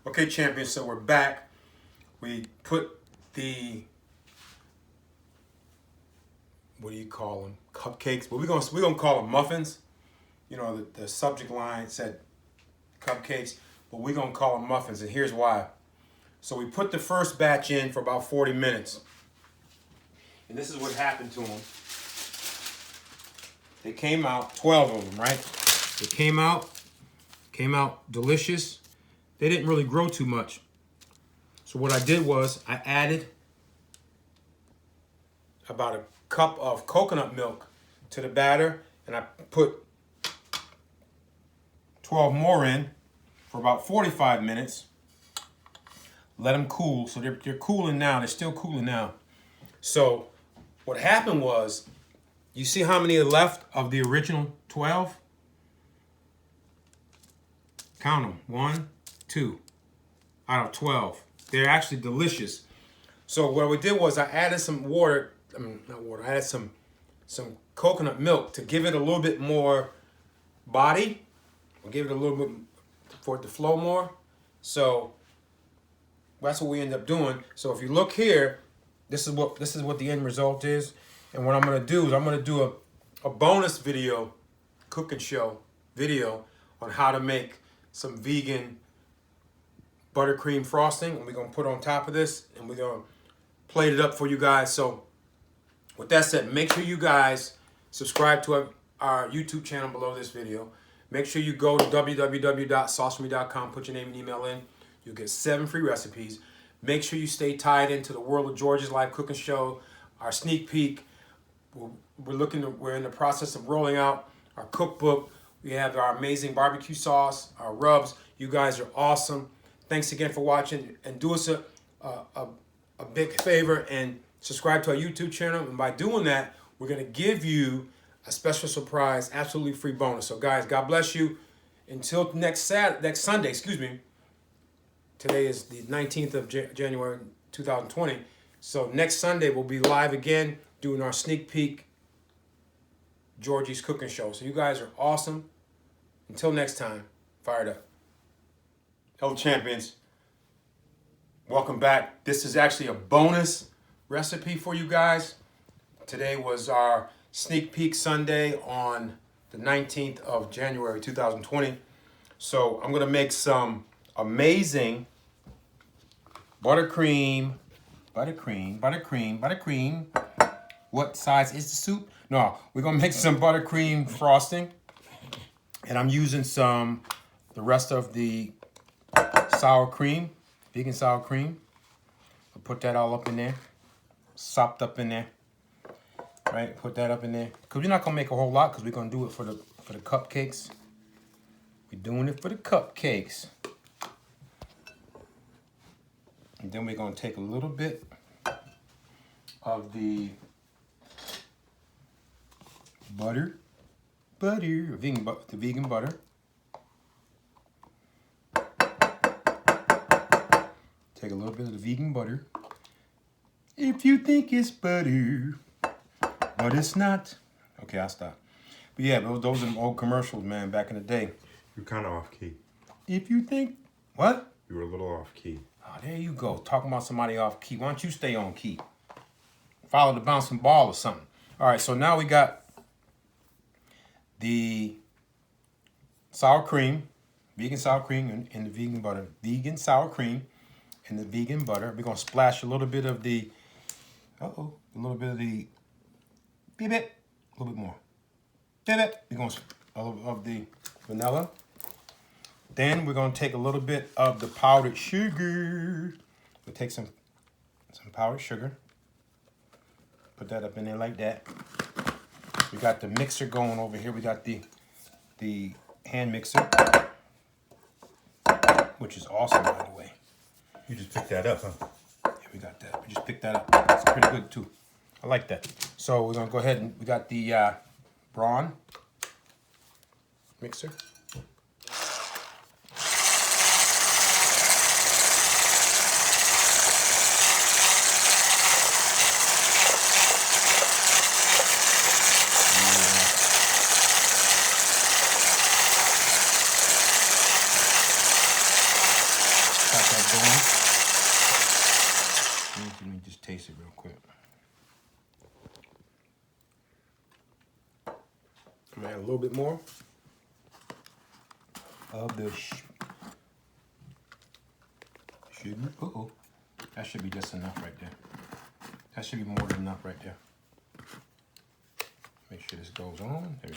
Okay, champions, so we're back. We put the, what do you call them? Cupcakes, but we're gonna call them muffins. You know, the subject line said cupcakes, but we're gonna call them muffins, and here's why. So we put the first batch in for about 40 minutes. And this is what happened to them. They came out, 12 of them, right? They came out delicious. They didn't really grow too much. So what I did was I added about a cup of coconut milk to the batter, and I put 12 more in for about 45 minutes. Let them cool. So they're cooling now. They're still cooling now. So what happened was, you see how many are left of the original 12? Count them. 1, 2 out of 12. They're actually delicious. So what we did was I added some water. Not water. I added some coconut milk to give it a little bit more body. I'll give it a little bit for it to flow more. So that's what we end up doing. So if you look here, this is what the end result is. And what I'm gonna do is I'm gonna do a bonus video, cooking show video on how to make some vegan buttercream frosting, and we're gonna put on top of this, and we're gonna plate it up for you guys. So with that said, make sure you guys subscribe to our YouTube channel below this video. Make sure you go to www.sauceforme.com, put your name and email in. You'll get 7 free recipes. Make sure you stay tied into the World of George's live cooking show, our sneak peek. We're in the process of rolling out our cookbook. We have our amazing barbecue sauce, our rubs. You guys are awesome. Thanks again for watching, and do us a big favor and subscribe to our YouTube channel. And by doing that, we're gonna give you a special surprise, absolutely free bonus. So guys, God bless you. Until next Sunday, excuse me. Today is the 19th of January 2020. So next Sunday we'll be live again doing our sneak peek Georgie's cooking show. So you guys are awesome. Until next time, fired up. Hello champions, welcome back. This is actually a bonus recipe for you guys. Today was our sneak peek Sunday on the 19th of January 2020. So I'm gonna make some amazing buttercream. What size is the soup? No, we're gonna make some buttercream frosting, and I'm using the rest of the sour cream, vegan sour cream. I'll put that all up in there, sopped up in there. Right, put that up in there. Cause we're not gonna make a whole lot, cause we're gonna do it for the cupcakes. We're doing it for the cupcakes. And then we're gonna take a little bit of the vegan butter. Take a little bit of the vegan butter. If you think it's butter, but it's not. Okay, I'll stop. But yeah, those are them old commercials, man, back in the day. You're kind of off key. If you think, what? You were a little off key. Oh, there you go. Talking about somebody off key. Why don't you stay on key? Follow the bouncing ball or something. All right, so now we got the sour cream, vegan sour cream and the vegan butter. Vegan sour cream and the vegan butter. We're going to splash a little bit of the, a little bit of the, a little bit more. We're going to, of the vanilla. Then we're going to take a little bit of the powdered sugar. We'll take some powdered sugar. Put that up in there like that. We got the mixer going over here. We got the hand mixer, which is awesome, by the way. You just picked that up, huh? Yeah, we got that. We just picked that up. It's pretty good too. I like that. So we're gonna go ahead and we got the brawn mixer. got that going. Let me just taste it real quick. I'm gonna add a little bit more of the sugar. Uh-oh. That should be just enough right there. That should be more than enough right there. Make sure this goes on. There we go.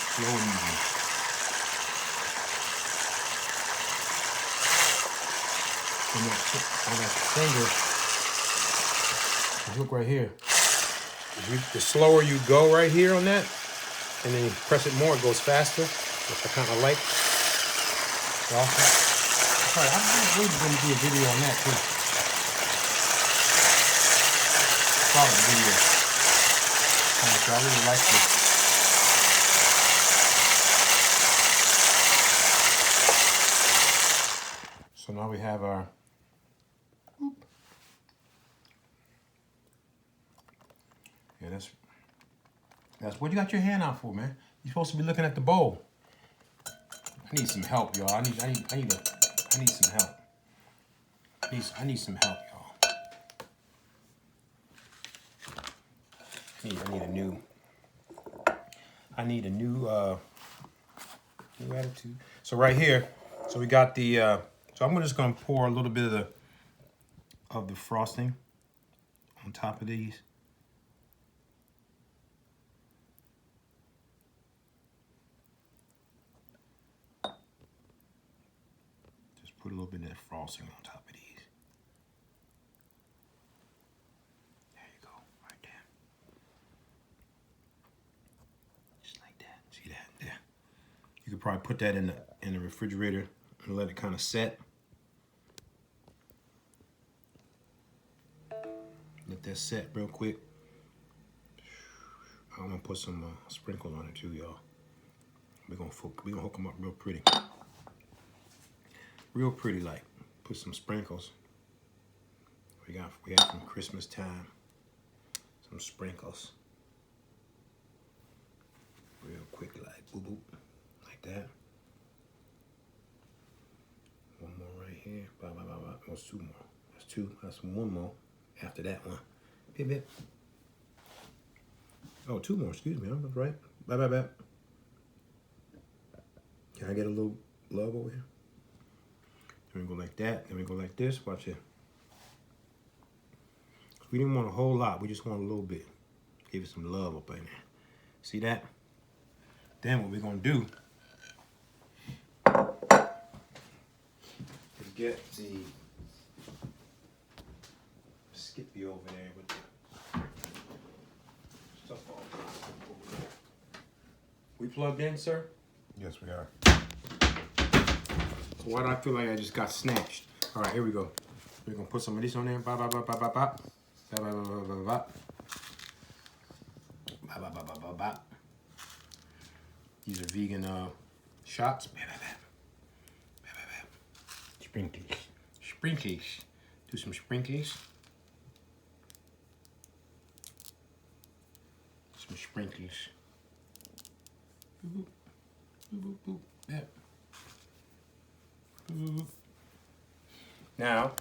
Slow and easy. On that finger, look right here. The slower you go right here on that, and then you press it more, it goes faster, which I kind of like. Awesome. Sorry, I'm really going to do a video on that too. Solid video. So I really like this. So now we have our that's what you got your hand out for, man. You're supposed to be looking at the bowl. I need some help, y'all. I need some help. I need some help, y'all. I need a new attitude. So right here, so we got the so I'm just gonna pour a little bit of the frosting on top of these. Put a little bit of that frosting on top of these. There you go, right there. Just like that. See that? There. You could probably put that in the refrigerator and let it kind of set. Let that set real quick. I'm gonna put some sprinkles on it too, y'all. We're gonna hook them up real pretty. Real pretty, like. Put some sprinkles. We have from Christmas time. Some sprinkles. Real quick, like boop boop, like that. One more right here. Blah blah blah blah. That's two more. That's two. That's one more. After that one. Bip bip. Oh, two more. Excuse me. I was right. Bye bye bye. Can I get a little love over here? Then we go like that, then we go like this, watch it. We didn't want a whole lot, we just want a little bit. Give it some love up in there. See that? Then what we're gonna do is get the Skippy over there with the stuff all over there. We plugged in, sir? Yes, we are. Why do I feel like I just got snatched? All right, here we go. We're gonna put some of this on there. Bop, bop, bop, bop, bop, bop. Bop, bop, bop, bop, bop, bop. Bop, bop, bop, bop, bop, bop. These are vegan shots. Bop, bop, bop. Bop, bop, bop. Sprinkles. Sprinkles. Do some sprinkles. Some sprinkles. Boop, boop. Boop, boop, boop. Yep. Now,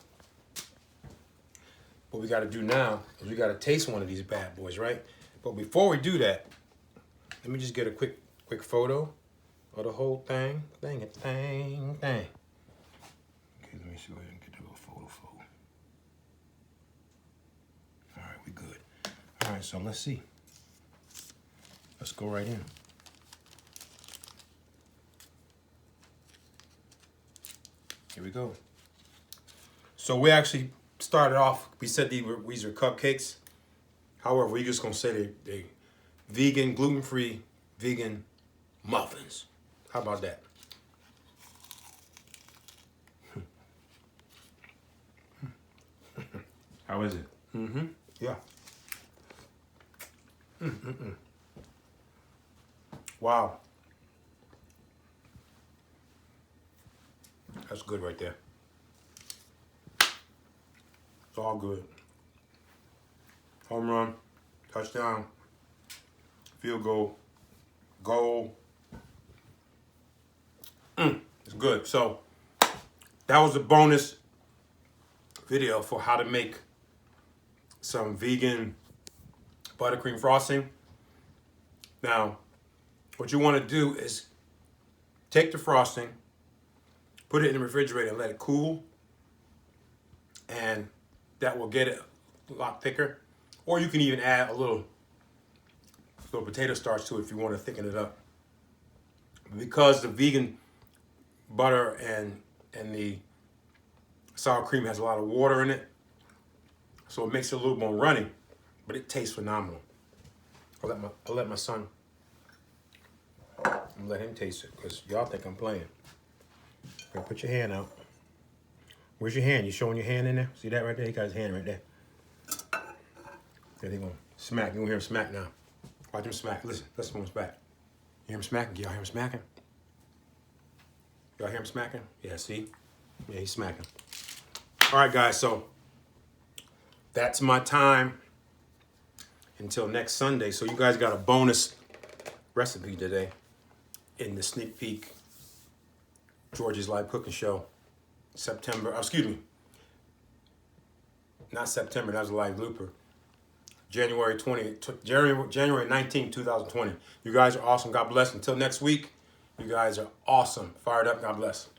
what we got to do now is we got to taste one of these bad boys, right? But before we do that, let me just get a quick photo of the whole thing. Thing. Okay, let me see if I can get a little photo. All right, we good. All right, so let's see. Let's go right in. Here we go. So we actually started off, we said these are cupcakes. However, we're just gonna say they vegan, gluten-free, vegan muffins. How about that? How is it? Mm-hmm. Yeah. Wow. That's good right there. It's all good. Home run, touchdown, field goal, goal. It's good. So that was a bonus video for how to make some vegan buttercream frosting. Now, what you want to do is take the frosting, put it in the refrigerator and let it cool, and that will get it a lot thicker. Or you can even add a little potato starch to it if you want to thicken it up. Because the vegan butter and the sour cream has a lot of water in it, so it makes it a little more runny, but it tastes phenomenal. I'll let my son, let him taste it, because y'all think I'm playing. Okay, put your hand out. Where's your hand? You showing your hand in there? See that right there? He got his hand right there. There they gonna smack. You gonna hear him smack now. Watch him smack. Listen when he's back. You hear him smacking? Y'all hear him smacking? Y'all hear him smacking? Yeah, see? Yeah, he's smacking. All right, guys, so that's my time until next Sunday. So you guys got a bonus recipe today in the sneak peek George's Live Cooking Show. Not September, that was a live blooper. January 19, 2020. You guys are awesome. God bless. Until next week, you guys are awesome. Fired up. God bless.